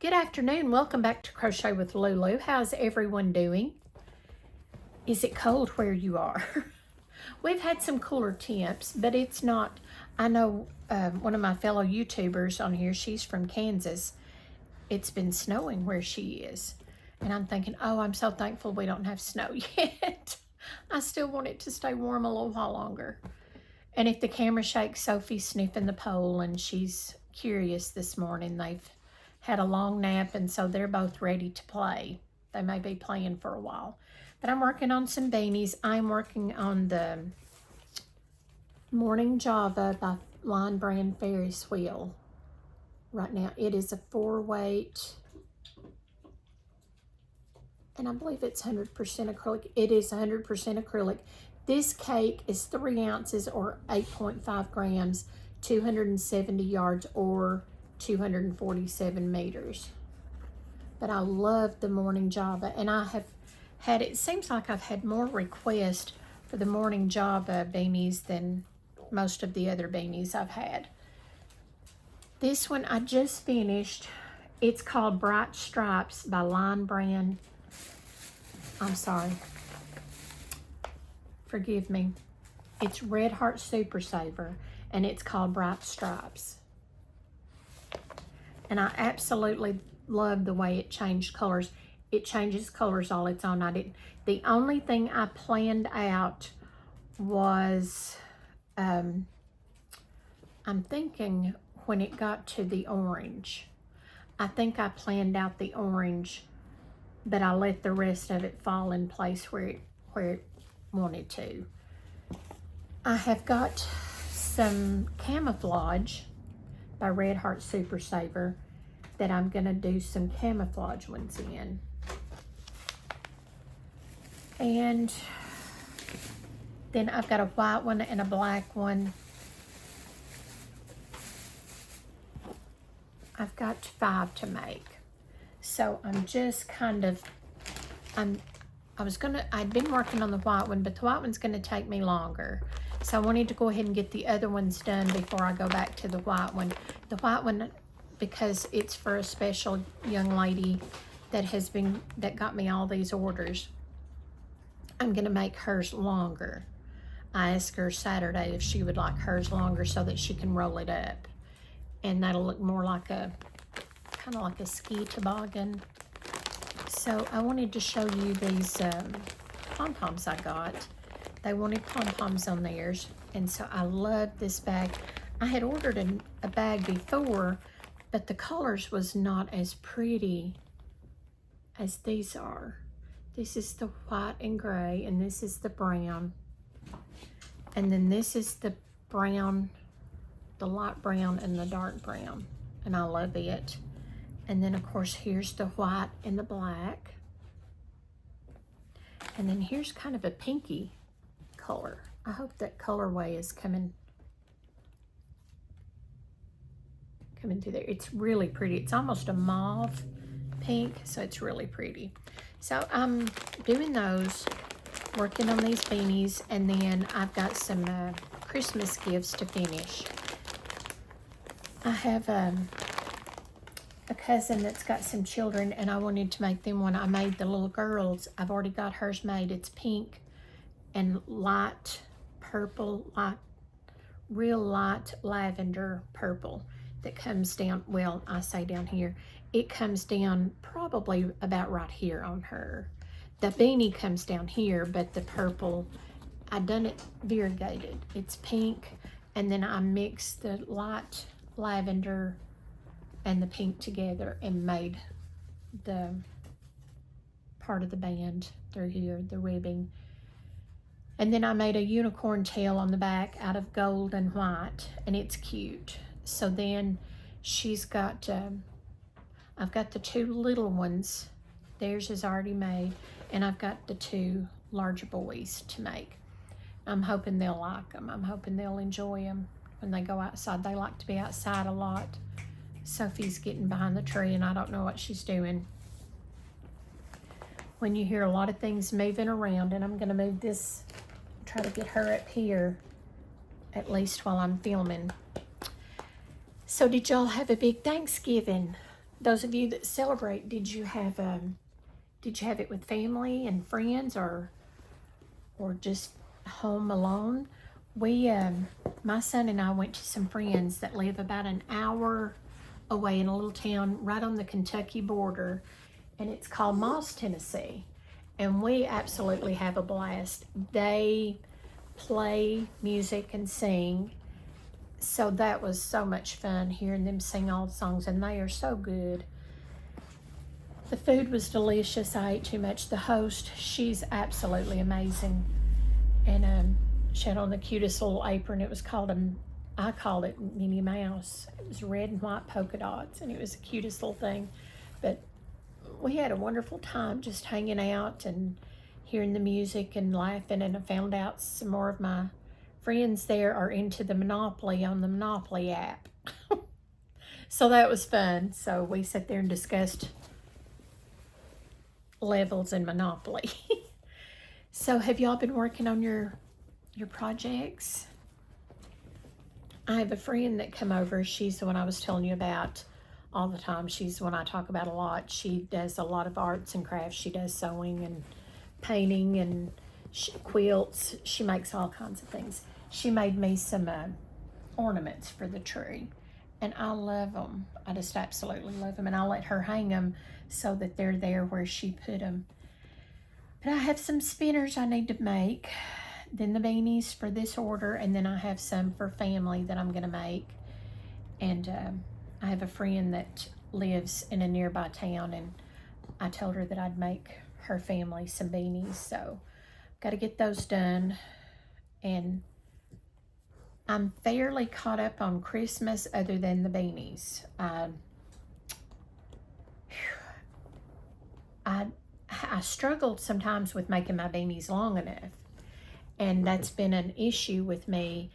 Good afternoon. Welcome back to Crochet with Lulu. How's everyone doing? Is it cold where you are? We've had some cooler temps, but it's not. I know one of my fellow YouTubers on here, she's from Kansas. It's been snowing where she is. And I'm thinking, oh, I'm so thankful we don't have snow yet. I still want it to stay warm a little while longer. And if the camera shakes, Sophie's sniffing the pole and she's curious this morning. They've had a long nap, and so they're both ready to play. They may be playing for a while. But I'm working on some beanies. I'm working on the Morning Java by Line Brand Ferris Wheel right now. It is a 4-weight, and I believe it's 100% acrylic. It is 100% acrylic. This cake is 3 ounces or 8.5 grams, 270 yards or 247 meters. But I love the Morning Java, and I have had, it seems like I've had more requests for the Morning Java beanies than most of the other beanies I've had. This one I just finished. It's called Bright Stripes by Line Brand. I'm sorry. Forgive me. It's Red Heart Super Saver, and it's called Bright Stripes. And I absolutely love the way it changed colors. It changes colors all its own. The only thing I planned out was, I'm thinking when it got to the orange, I think I planned out the orange, but I let the rest of it fall in place where it wanted to. I have got some camouflage by Red Heart Super Saver that I'm gonna do some camouflage ones in. And then I've got a white one and a black one. I've got 5 to make. So I'm just kind of, I'd been working on the white one, but the white one's gonna take me longer. So I wanted to go ahead and get the other ones done before I go back to the white one. The white one, because it's for a special young lady that got me all these orders, I'm gonna make hers longer. I asked her Saturday if she would like hers longer so that she can roll it up. And that'll look more like kind of like a ski toboggan. So I wanted to show you these pom-poms I got. They wanted pom-poms on theirs, and so I love this bag. I had ordered a bag before, but the colors was not as pretty as these are. This is the white and gray, and this is the brown. And then this is the brown, the light brown and the dark brown, and I love it. And then of course here's the white and the black. And then here's kind of a pinky color. I hope that colorway is coming through there. It's really pretty. It's almost a mauve pink, so it's really pretty. So I'm doing those, working on these beanies, and then I've got some Christmas gifts to finish. I have a cousin that's got some children, and I wanted to make them one. I made the little girls. I've already got hers made. It's pink and light purple, real light lavender purple that comes down, well, I say down here. It comes down probably about right here on her. The beanie comes down here, but the purple, I done it variegated. It's pink, and then I mixed the light lavender and the pink together and made the part of the band through here, the ribbing. And then I made a unicorn tail on the back out of gold and white, and it's cute. So then she's got, I've got the 2 little ones. Theirs is already made, and I've got the 2 larger boys to make. I'm hoping they'll like them. I'm hoping they'll enjoy them when they go outside. They like to be outside a lot. Sophie's getting behind the tree, and I don't know what she's doing. When you hear a lot of things moving around, and I'm gonna move this, try to get her up here, at least while I'm filming. So did y'all have a big Thanksgiving? those of you that celebrate, did you have it with family and friends, or just home alone? We my son and I went to some friends that live about an hour away in a little town right on the Kentucky border, and it's called Moss, Tennessee. And we absolutely have a blast. They play music and sing. So that was so much fun hearing them sing all the songs, and they are so good. The food was delicious. I ate too much. The host, she's absolutely amazing. And she had on the cutest little apron. It was called I called it Minnie Mouse. It was red and white polka dots, and it was the cutest little thing. But we had a wonderful time just hanging out and hearing the music and laughing. And I found out some more of my friends there are into the Monopoly on the Monopoly app. So that was fun. So we sat there and discussed levels in Monopoly. So have y'all been working on your projects? I have a friend that come over. She's the one I was telling you about all the time. She's the one I talk about a lot. She does a lot of arts and crafts. She does sewing and painting and quilts. She makes all kinds of things. She made me some ornaments for the tree, and I love them. I just absolutely love them, and I'll let her hang them so that they're there where she put them. But I have some spinners I need to make, then the beanies for this order, and then I have some for family that I'm going to make. And I have a friend that lives in a nearby town, and I told her that I'd make her family some beanies. So got to get those done. And I'm fairly caught up on Christmas other than the beanies. I struggled sometimes with making my beanies long enough, and that's been an issue with me.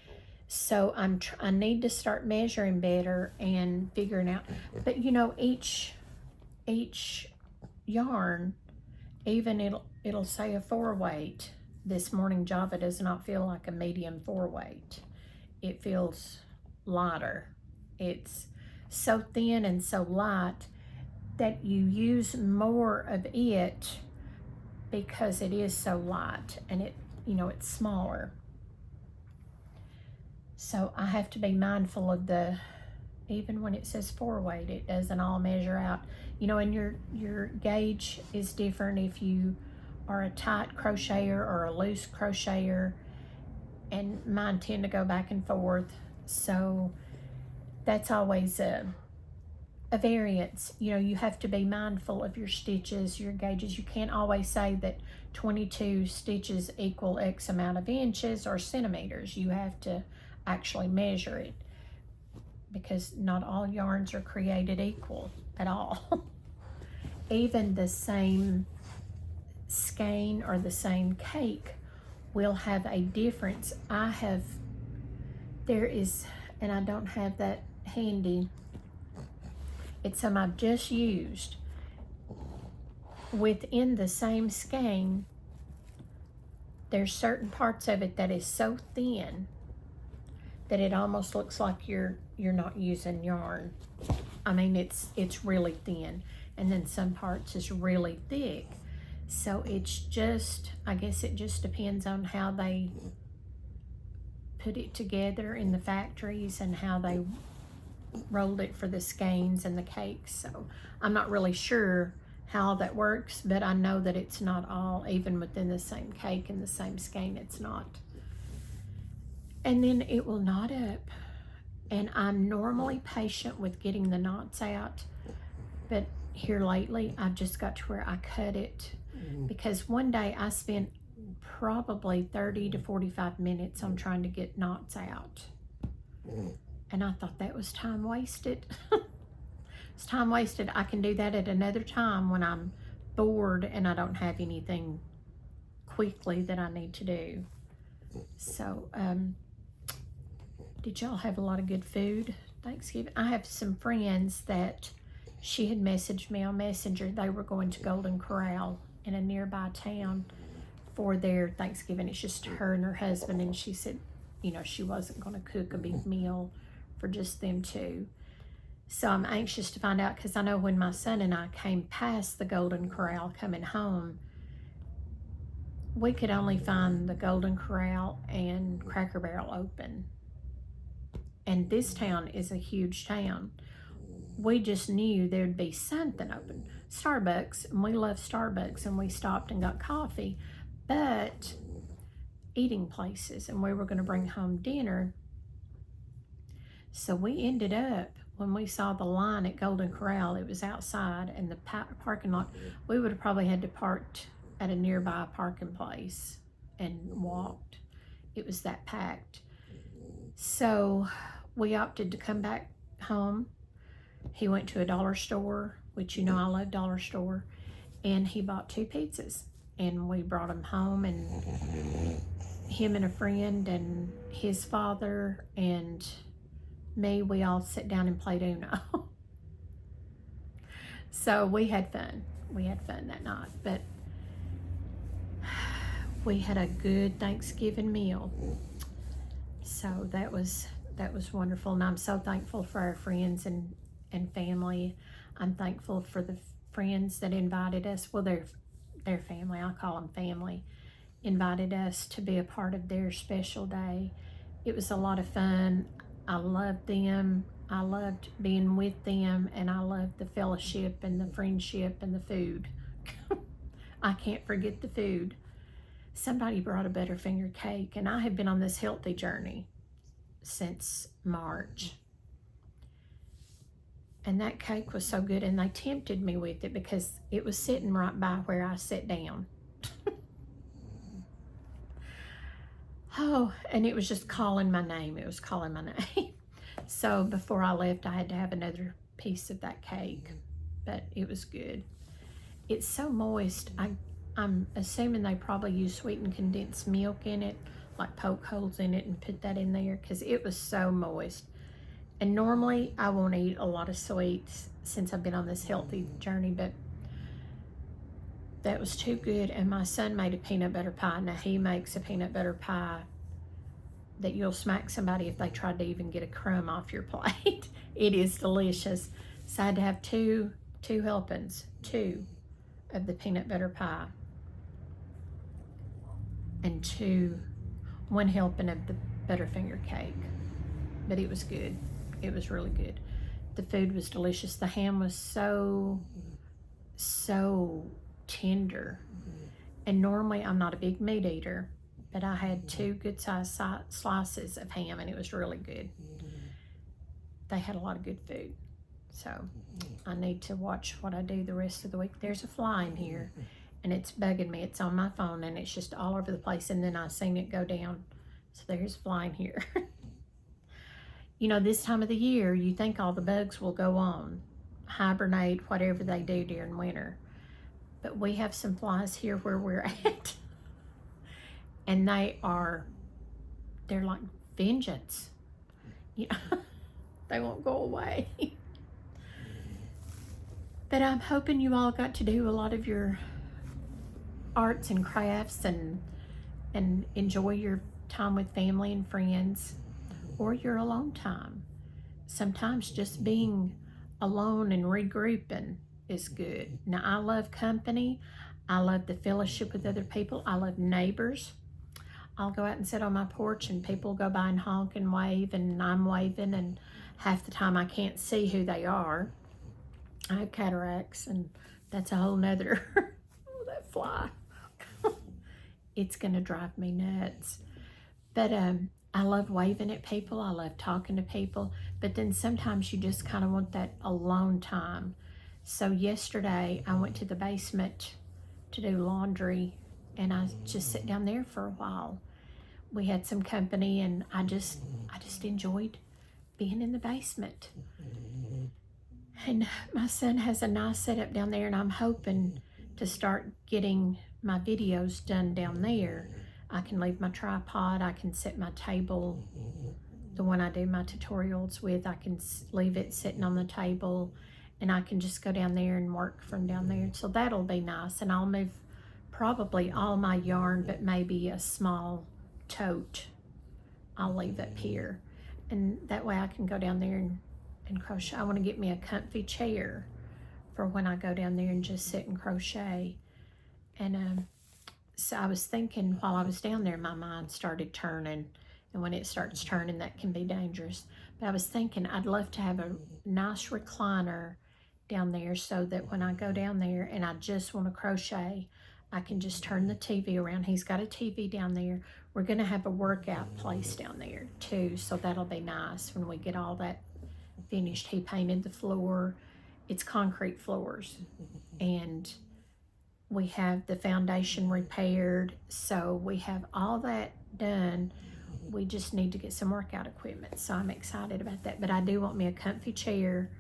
So I need to start measuring better and figuring out. But you know, each yarn, even it'll say a 4-weight. This morning Java does not feel like a medium 4-weight. It feels lighter. It's so thin and so light that you use more of it because it is so light, and it's smaller. So I have to be mindful of even when it says 4-weight, it doesn't all measure out. And your gauge is different if you are a tight crocheter or a loose crocheter, and mine tend to go back and forth. So that's always a variance. You have to be mindful of your stitches, your gauges. You can't always say that 22 stitches equal X amount of inches or centimeters. You have to actually measure it, because not all yarns are created equal at all. Even the same skein or the same cake will have a difference. There is, and I don't have that handy, it's some I've just used. Within the same skein, there's certain parts of it that is so thin that it almost looks like you're not using yarn. I mean, it's really thin, and then some parts is really thick. So I guess it just depends on how they put it together in the factories and how they rolled it for the skeins and the cakes. So I'm not really sure how that works, but I know that it's not all, even within the same cake and the same skein, it's not. And then it will knot up. And I'm normally patient with getting the knots out, but here lately I've just got to where I cut it, because one day I spent probably 30 to 45 minutes on trying to get knots out. And I thought that was time wasted. It's time wasted. I can do that at another time when I'm bored and I don't have anything quickly that I need to do. So, did y'all have a lot of good food Thanksgiving? I have some friends that she had messaged me on Messenger. They were going to Golden Corral in a nearby town for their Thanksgiving. It's just her and her husband, and she said, she wasn't going to cook a big meal for just them two. So I'm anxious to find out, because I know when my son and I came past the Golden Corral coming home, we could only find the Golden Corral and Cracker Barrel open. And this town is a huge town. We just knew there'd be something open. Starbucks, and we love Starbucks, and we stopped and got coffee, but eating places, and we were going to bring home dinner. So we ended up, when we saw the line at Golden Corral, it was outside, and the parking lot, we would have probably had to park at a nearby parking place and walked. It was that packed. So we opted to come back home. He went to a dollar store, which you know I love dollar store, and he bought 2 pizzas, and we brought them home, and him and a friend and his father and me, we all sat down and played Uno. So we had fun. We had fun that night, but we had a good Thanksgiving meal. So that was wonderful, and I'm so thankful for our friends and family. I'm thankful for the friends that invited us. Well, they're family. I call them family. Invited us to be a part of their special day. It was a lot of fun. I loved them. I loved being with them, and I loved the fellowship and the friendship and the food. I can't forget the food. Somebody brought a Butterfinger cake, and I have been on this healthy journey since March. And that cake was so good, and they tempted me with it because it was sitting right by where I sat down. Oh, and it was just calling my name. It was calling my name. So before I left, I had to have another piece of that cake, but it was good. It's so moist. I'm assuming they probably use sweetened condensed milk in it, like poke holes in it and put that in there, because it was so moist. And normally I won't eat a lot of sweets since I've been on this healthy journey, but that was too good. And my son made a peanut butter pie. Now he makes a peanut butter pie that you'll smack somebody if they tried to even get a crumb off your plate. It is delicious. So I had to have two helpings, 2 of the peanut butter pie, and 1 helping of the Butterfinger cake. But it was good. It was really good. The food was delicious. The ham was so tender. And normally I'm not a big meat eater, but I had 2 good sized slices of ham, and it was really good. They had a lot of good food. So I need to watch what I do the rest of the week. There's a fly in here, and it's bugging me. It's on my phone, and it's just all over the place, and then I seen it go down. So there's a fly in here. You know, this time of the year, you think all the bugs will go on, hibernate, whatever they do during winter. But we have some flies here where we're at. And they're like vengeance. You know, they won't go away. But I'm hoping you all got to do a lot of your arts and crafts and enjoy your time with family and friends, or your alone time. Sometimes just being alone and regrouping is good. Now, I love company. I love the fellowship with other people. I love neighbors. I'll go out and sit on my porch, and people go by and honk and wave, and I'm waving, and half the time I can't see who they are. I have cataracts, and that's a whole nother, oh, that fly. It's gonna drive me nuts. But I love waving at people. I love talking to people. But then sometimes you just kind of want that alone time. So yesterday I went to the basement to do laundry, and I just sat down there for a while. We had some company, and I just enjoyed being in the basement. And my son has a nice setup down there, and I'm hoping to start getting my videos done down there. I can leave my tripod, I can set my table, the one I do my tutorials with, I can leave it sitting on the table, and I can just go down there and work from down there. So that'll be nice. And I'll move probably all my yarn, but maybe a small tote I'll leave up here. And that way I can go down there and and crochet. I want to get me a comfy chair for when I go down there and just sit and crochet. And so I was thinking while I was down there, my mind started turning. And when it starts turning, that can be dangerous. But I was thinking I'd love to have a nice recliner down there so that when I go down there and I just want to crochet, I can just turn the TV around. He's got a TV down there. We're going to have a workout place down there too, so that'll be nice when we get all that finished. He painted the floor. It's concrete floors, and we have the foundation repaired, so we have all that done. We just need to get some workout equipment, so I'm excited about that. But I do want me a comfy chair,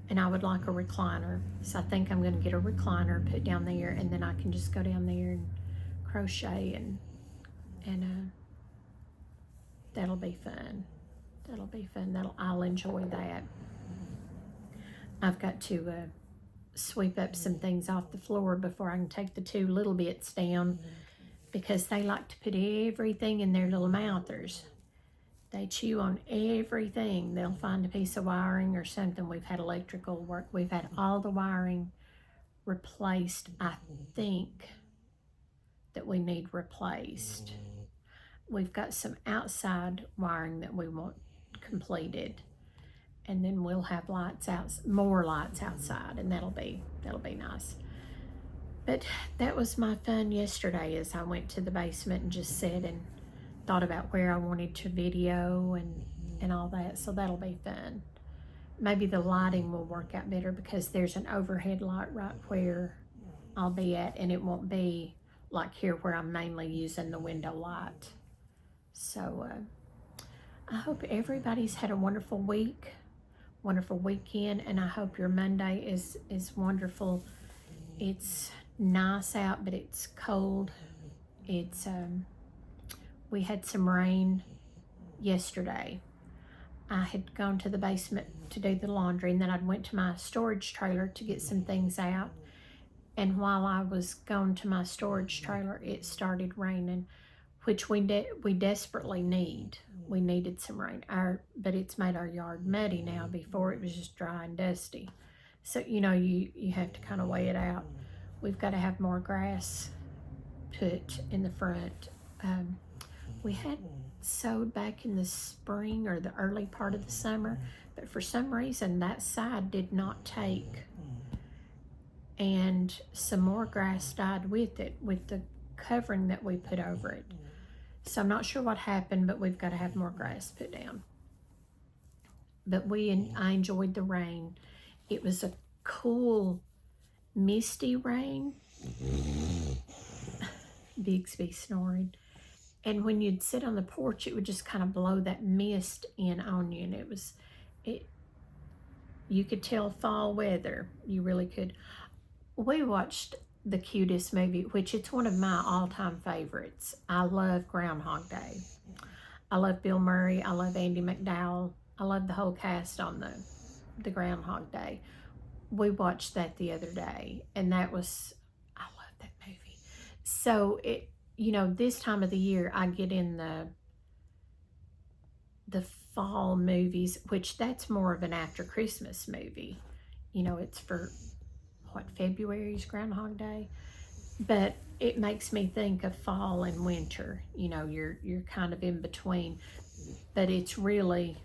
and I would like a recliner. So I think I'm going to get a recliner, put down there, and then I can just go down there and crochet, and that'll be fun. That'll be fun. I'll enjoy that. I've got to sweep up some things off the floor before I can take the two little bits down, because they like to put everything in their little mouthers. They chew on everything. They'll find a piece of wiring or something. We've had electrical work. We've had all the wiring replaced. I think that we need replaced. We've got some outside wiring that we want completed, and then we'll have more lights outside, and that'll be nice. But that was my fun yesterday, as I went to the basement and just sat and thought about where I wanted to video and all that. So that'll be fun. Maybe the lighting will work out better, because there's an overhead light right where I'll be at, and it won't be like here where I'm mainly using the window light. So I hope everybody's had a wonderful week, wonderful weekend, and I hope your Monday is wonderful. It's nice out, but it's cold. It's we had some rain yesterday. I had gone to the basement to do the laundry, and then I went to my storage trailer to get some things out. And while I was going to my storage trailer, it started raining, which we desperately need. We needed some rain. But it's made our yard muddy now. Before it was just dry and dusty. So, you have to kind of weigh it out. We've got to have more grass put in the front. We had sowed back in the spring or the early part of the summer, but for some reason that side did not take, and some more grass died with it, with the covering that we put over it. So I'm not sure what happened, but we've got to have more grass put down. But I enjoyed the rain. It was a cool, misty rain. Bixby snoring. And when you'd sit on the porch, it would just kind of blow that mist in on you. And you could tell fall weather. You really could. We watched the cutest movie, which it's one of my all-time favorites. I love Groundhog Day. I love Bill Murray. I love Andy McDowell. I love the whole cast on the Groundhog Day. We watched that the other day, and I love that movie. So this time of the year, I get in the fall movies, which that's more of an after Christmas movie. It's for February's Groundhog Day, but it makes me think of fall and winter. You're kind of in between, but it's really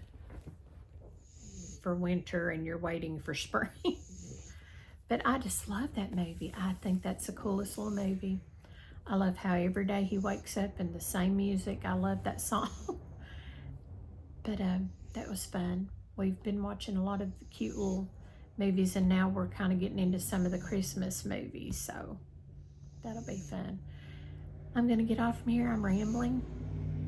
for winter, and you're waiting for spring. But I just love that movie. I think that's the coolest little movie. I love how every day he wakes up and the same music. I love that song. But that was fun. We've been watching a lot of the cute little movies, and now we're kind of getting into some of the Christmas movies, so that'll be fun. I'm going to get off from here. I'm rambling.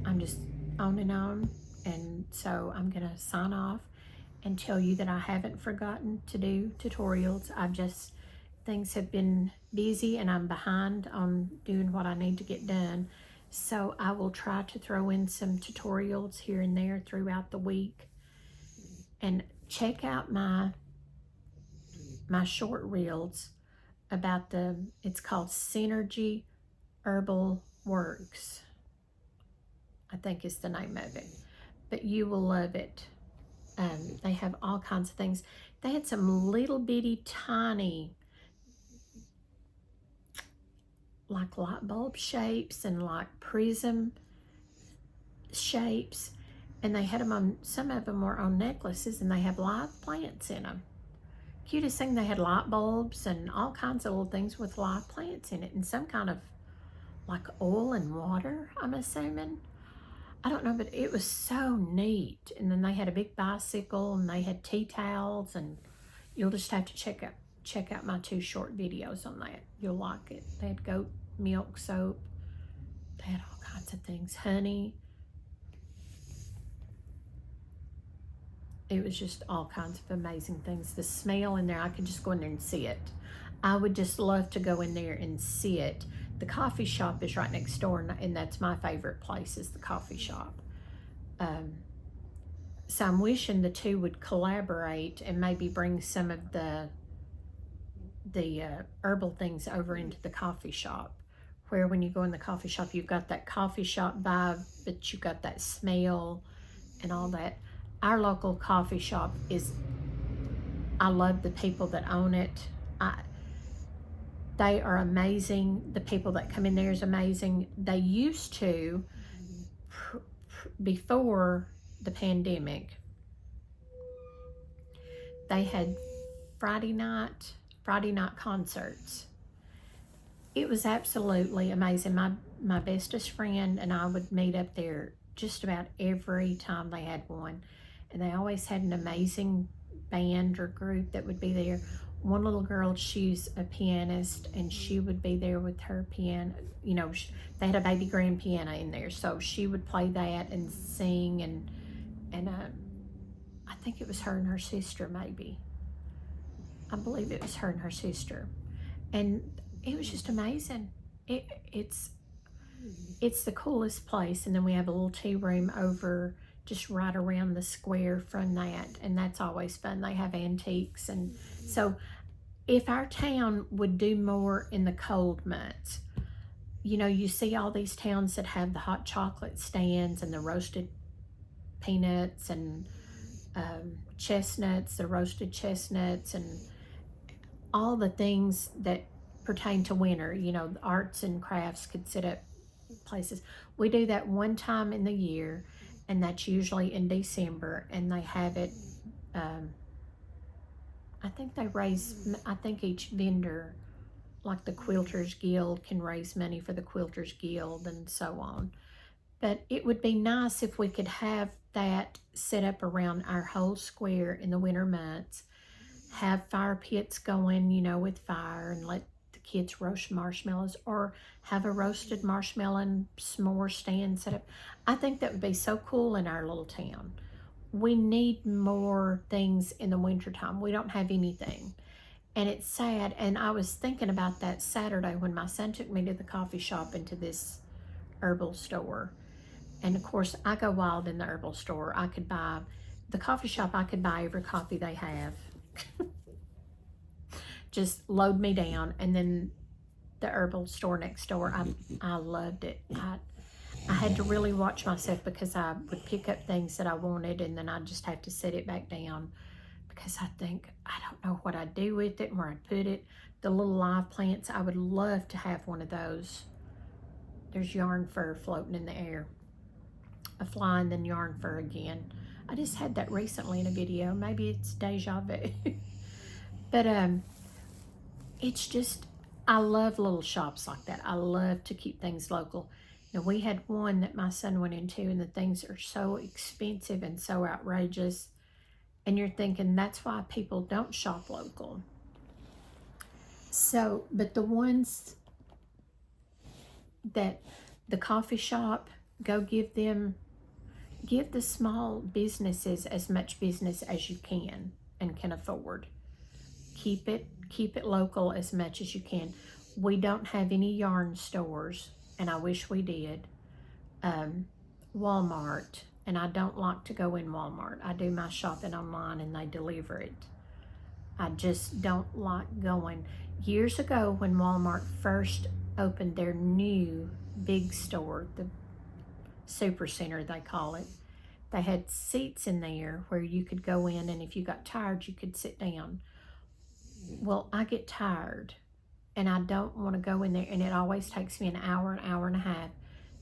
I'm just on and on, and so I'm going to sign off and tell you that I haven't forgotten to do tutorials. Things have been busy, and I'm behind on doing what I need to get done. So I will try to throw in some tutorials here and there throughout the week. And check out my short reels about it's called Synergy Herbal Works, I think is the name of it. But you will love it. They have all kinds of things. They had some little bitty tiny, like light bulb shapes and like prism shapes, and they had them on, some of them were on necklaces, and they have live plants in them. Cutest thing, they had light bulbs and all kinds of little things with live plants in it, and some kind of like oil and water, I'm assuming. I don't know, but it was so neat. And then they had a big bicycle, and they had tea towels, and you'll just have to check out my 2 short videos on that. You'll like it. They had goat milk soap. They had all kinds of things. Honey. It was just all kinds of amazing things. The smell in there, I could just go in there and see it. I would just love to go in there and see it. The coffee shop is right next door, and that's my favorite place, is the coffee shop. So I'm wishing the two would collaborate and maybe bring some of the herbal things over into the coffee shop, where when you go in the coffee shop, you've got that coffee shop vibe, but you've got that smell and all that. Our local coffee shop is, I love the people that own it. They are amazing. The people that come in there is amazing. They used to, before the pandemic, they had Friday night concerts. It was absolutely amazing. My bestest friend and I would meet up there just about every time they had one. And they always had an amazing band or group that would be there. One little girl, she's a pianist, and she would be there with her piano. You know, they had a baby grand piano in there, so she would play that and sing, and I think it was her and her sister, maybe. I believe it was her and her sister, and it was just amazing. It's the coolest place. And then we have a little tea room over just right around the square from that, and that's always fun. They have antiques, and so if our town would do more in the cold months, you know, you see all these towns that have the hot chocolate stands and the roasted peanuts and chestnuts, the roasted chestnuts, and all the things that pertain to winter. You know, arts and crafts could sit up places. We do that one time in the year, and that's usually in December, and they have it, I think each vendor, like the Quilters Guild, can raise money for the Quilters Guild and so on. But it would be nice if we could have that set up around our whole square in the winter months, have fire pits going, you know, with fire, and let the kids roast marshmallows, or have a roasted marshmallow and s'more stand set up. I think that would be so cool in our little town. We need more things in the wintertime. We don't have anything. And it's sad. And I was thinking about that Saturday when my son took me to the coffee shop and to this herbal store. And of course, I go wild in the herbal store. The coffee shop, I could buy every coffee they have. Just load me down. And then the herbal store next door, I loved it. I had to really watch myself, because I would pick up things that I wanted, and then I'd just have to set it back down, because I think, I don't know what I'd do with it and where I'd put it. The little live plants, I would love to have one of those. There's yarn fur floating in the air. A fly and then yarn fur again. I just had that recently in a video. Maybe it's deja vu. But it's just, I love little shops like that. I love to keep things local. Now, we had one that my son went into, and the things are so expensive and so outrageous. And you're thinking, that's why people don't shop local. So, but the ones that the coffee shop, give the small businesses as much business as you can and can afford. Keep it local as much as you can. We don't have any yarn stores, and I wish we did. Walmart, and I don't like to go in Walmart. I do my shopping online and they deliver it. I just don't like going. Years ago, when Walmart first opened their new big store, the super center they call it, They had seats in there where you could go in, and if you got tired, you could sit down. Well, I get tired, and I don't want to go in there, and it always takes me an hour and a half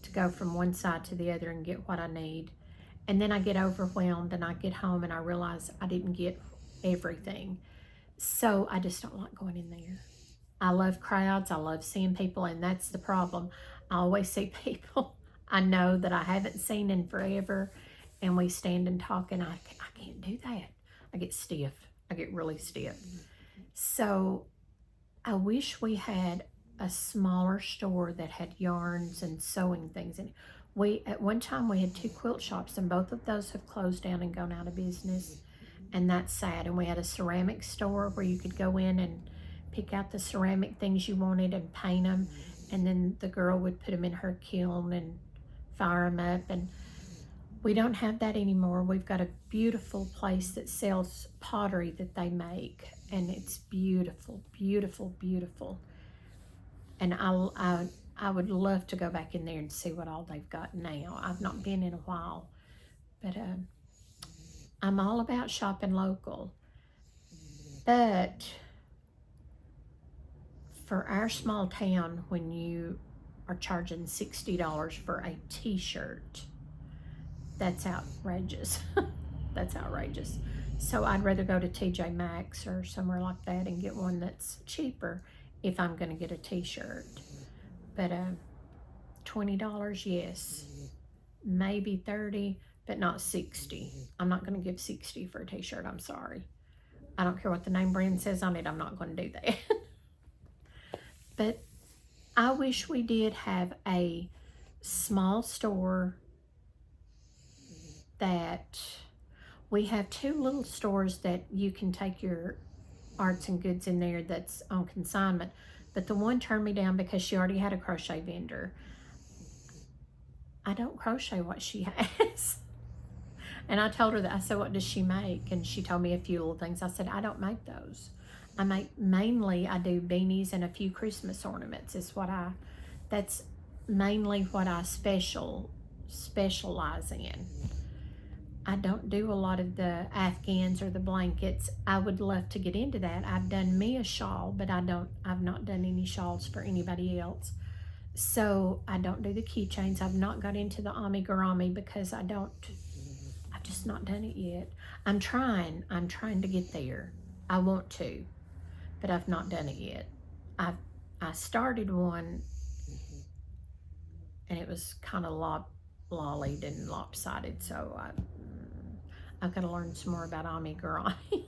to go from one side to the other and get what I need. And then I get overwhelmed, and I get home and I realize I didn't get everything. So I just don't like going in there. I love crowds. I love seeing people, and that's the problem. I always see people I know that I haven't seen in forever, and we stand and talk, and I can't do that. I get stiff. I get really stiff. So I wish we had a smaller store that had yarns and sewing things in it. At one time we had 2 quilt shops, and both of those have closed down and gone out of business, and that's sad. And we had a ceramic store where you could go in and pick out the ceramic things you wanted and paint them, and then the girl would put them in her kiln and fire them up. And we don't have that anymore. We've got a beautiful place that sells pottery that they make, and it's beautiful, beautiful, beautiful. And I would love to go back in there and see what all they've got now. I've not been in a while, but I'm all about shopping local. But for our small town, when you are charging $60 for a t-shirt, that's outrageous. That's outrageous. So I'd rather go to TJ Maxx or somewhere like that and get one that's cheaper if I'm going to get a t-shirt. But $20, yes. Maybe $30, but not $60. I'm not going to give $60 for a t-shirt. I'm sorry. I don't care what the name brand says on it. I'm not going to do that. But I wish we did have a small store that we have 2 little stores that you can take your arts and goods in there that's on consignment. But the one turned me down because she already had a crochet vendor. I don't crochet what she has. And I told her that. I said, what does she make? And she told me a few little things. I said, I don't make those. I do beanies and a few Christmas ornaments. That's mainly what I specialize in. I don't do a lot of the Afghans or the blankets. I would love to get into that. I've done me a shawl, but I've not done any shawls for anybody else. So I don't do the keychains. I've not got into the amigurumi because I've just not done it yet. I'm trying to get there. I want to, but I've not done it yet. I started one, and it was kind of lollied and lopsided, so I've got to learn some more about amigurumi.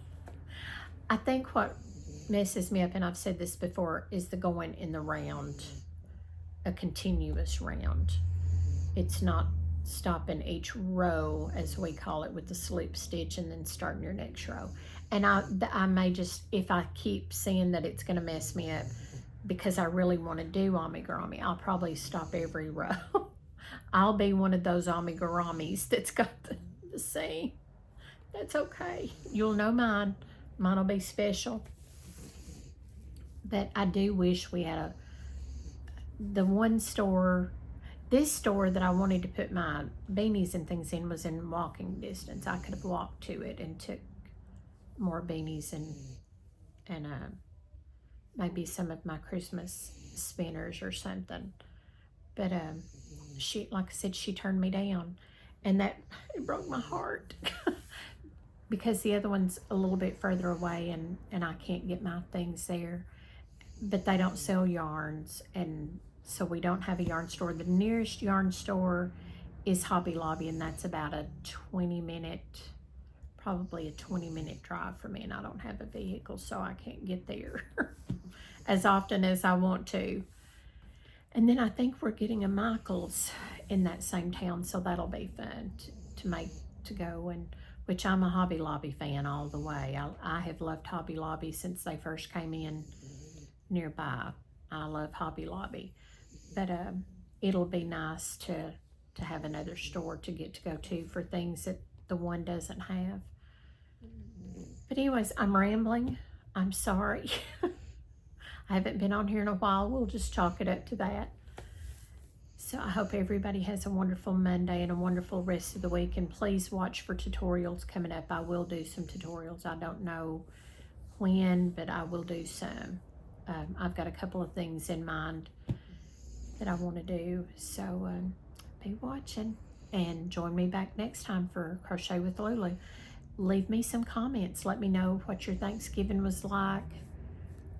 I think what messes me up, and I've said this before, is the going in the round, a continuous round. It's not stopping each row, as we call it, with the slip stitch and then starting your next row. And I may just, if I keep seeing that it's going to mess me up because I really want to do amigurumi, I'll probably stop every row. I'll be one of those amigurumis that's got the seam. That's okay. You'll know mine. Mine will be special. But I do wish we had the one store. This store that I wanted to put my beanies and things in was in walking distance. I could have walked to it and took more beanies and maybe some of my Christmas spinners or something. But she, like I said, she turned me down, and it broke my heart because the other one's a little bit further away, and I can't get my things there. But they don't sell yarns, and so we don't have a yarn store. The nearest yarn store is Hobby Lobby, and that's about a 20-minute, probably a 20-minute drive for me, and I don't have a vehicle, so I can't get there as often as I want to. And then I think we're getting a Michael's in that same town, so that'll be fun to go, and which I'm a Hobby Lobby fan all the way. I have loved Hobby Lobby since they first came in nearby. I love Hobby Lobby. But it'll be nice to have another store to get to go to for things that the one doesn't have. But anyways, I'm rambling. I'm sorry. I haven't been on here in a while. We'll just chalk it up to that. So I hope everybody has a wonderful Monday and a wonderful rest of the week. And please watch for tutorials coming up. I will do some tutorials. I don't know when, but I will do some. I've got a couple of things in mind that I want to do. So be watching and join me back next time for Crochet with Lulu. Leave me some comments. Let me know what your Thanksgiving was like,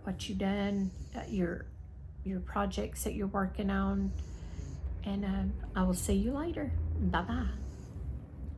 what you done, your projects that you're working on, and I will see you later. Bye bye.